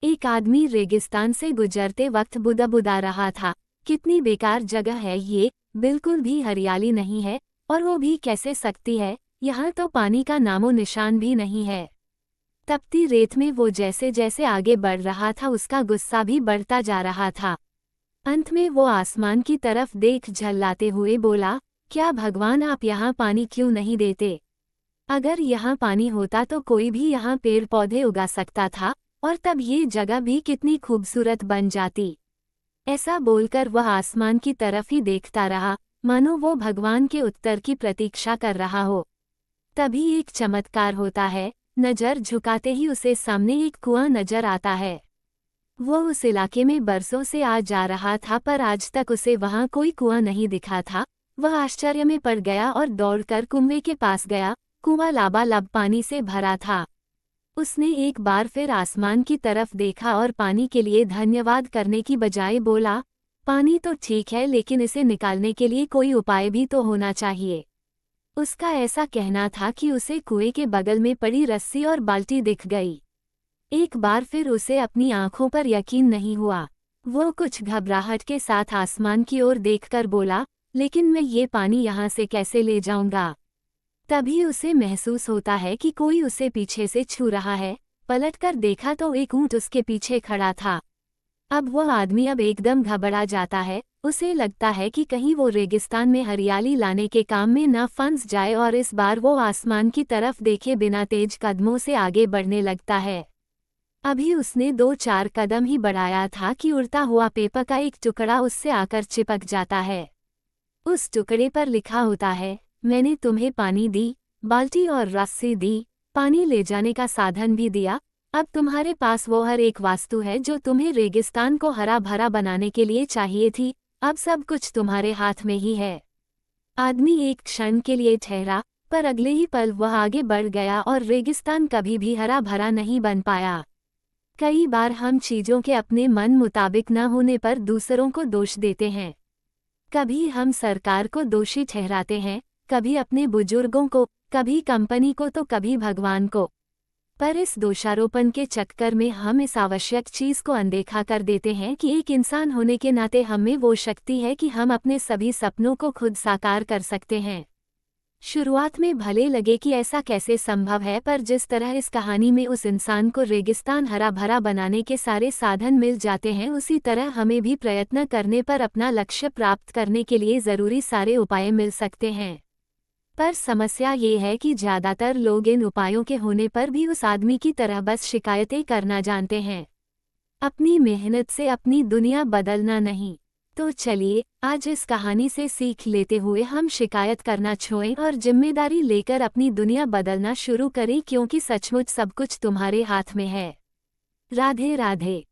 एक आदमी रेगिस्तान से गुजरते वक्त बुदबुदा रहा था, कितनी बेकार जगह है ये, बिल्कुल भी हरियाली नहीं है, और वो भी कैसे सकती है, यहाँ तो पानी का नामो निशान भी नहीं है। तपती रेत में वो जैसे जैसे आगे बढ़ रहा था उसका गुस्सा भी बढ़ता जा रहा था। अंत में वो आसमान की तरफ देख झल्लाते हुए बोला, क्या भगवान आप यहाँ पानी क्यों नहीं देते? अगर यहाँ पानी होता तो कोई भी यहाँ पेड़ पौधे उगा सकता था, और तब ये जगह भी कितनी खूबसूरत बन जाती। ऐसा बोलकर वह आसमान की तरफ ही देखता रहा, मानो वो भगवान के उत्तर की प्रतीक्षा कर रहा हो। तभी एक चमत्कार होता है, नजर झुकाते ही उसे सामने एक कुआं नजर आता है। वो उस इलाके में बरसों से आ जा रहा था पर आज तक उसे वहां कोई कुआं नहीं दिखा था। वह आश्चर्य में पड़ गया और दौड़कर कुएं के पास गया। कुआं लबालब पानी से भरा था। उसने एक बार फिर आसमान की तरफ देखा और पानी के लिए धन्यवाद करने की बजाय बोला, पानी तो ठीक है लेकिन इसे निकालने के लिए कोई उपाय भी तो होना चाहिए। उसका ऐसा कहना था कि उसे कुएं के बगल में पड़ी रस्सी और बाल्टी दिख गई। एक बार फिर उसे अपनी आंखों पर यकीन नहीं हुआ। वो कुछ घबराहट के साथ आसमान की ओर देखकर बोला, लेकिन मैं ये पानी यहाँ से कैसे ले जाऊंगा? तभी उसे महसूस होता है कि कोई उसे पीछे से छू रहा है। पलटकर देखा तो एक ऊंट उसके पीछे खड़ा था। अब वह आदमी एकदम घबरा जाता है। उसे लगता है कि कहीं वो रेगिस्तान में हरियाली लाने के काम में न फंस जाए और इस बार वो आसमान की तरफ देखे बिना तेज कदमों से आगे बढ़ने लगता है। अभी उसने 2-4 कदम ही बढ़ाया था कि उड़ता हुआ पेपर का एक टुकड़ा उससे आकर चिपक जाता है। उस टुकड़े पर लिखा होता है, मैंने तुम्हें पानी दी, बाल्टी और रस्सी दी, पानी ले जाने का साधन भी दिया। अब तुम्हारे पास वो हर एक वस्तु है जो तुम्हें रेगिस्तान को हरा भरा बनाने के लिए चाहिए थी। अब सब कुछ तुम्हारे हाथ में ही है। आदमी एक क्षण के लिए ठहरा, पर अगले ही पल वह आगे बढ़ गया और रेगिस्तान कभी भी हरा भरा नहीं बन पाया। कई बार हम चीजों के अपने मन मुताबिक न होने पर दूसरों को दोष देते हैं। कभी हम सरकार को दोषी ठहराते हैं, कभी अपने बुजुर्गों को, कभी कंपनी को तो कभी भगवान को। पर इस दोषारोपण के चक्कर में हम इस आवश्यक चीज को अनदेखा कर देते हैं कि एक इंसान होने के नाते हमें वो शक्ति है कि हम अपने सभी सपनों को खुद साकार कर सकते हैं। शुरुआत में भले लगे कि ऐसा कैसे संभव है, पर जिस तरह इस कहानी में उस इंसान को रेगिस्तान हरा भरा बनाने के सारे साधन मिल जाते हैं, उसी तरह हमें भी प्रयत्न करने पर अपना लक्ष्य प्राप्त करने के लिए ज़रूरी सारे उपाय मिल सकते हैं। पर समस्या ये है कि ज़्यादातर लोग इन उपायों के होने पर भी उस आदमी की तरह बस शिकायतें करना जानते हैं, अपनी मेहनत से अपनी दुनिया बदलना नहीं। तो चलिए आज इस कहानी से सीख लेते हुए हम शिकायत करना छोड़ें और जिम्मेदारी लेकर अपनी दुनिया बदलना शुरू करें, क्योंकि सचमुच सब कुछ तुम्हारे हाथ में है। राधे राधे।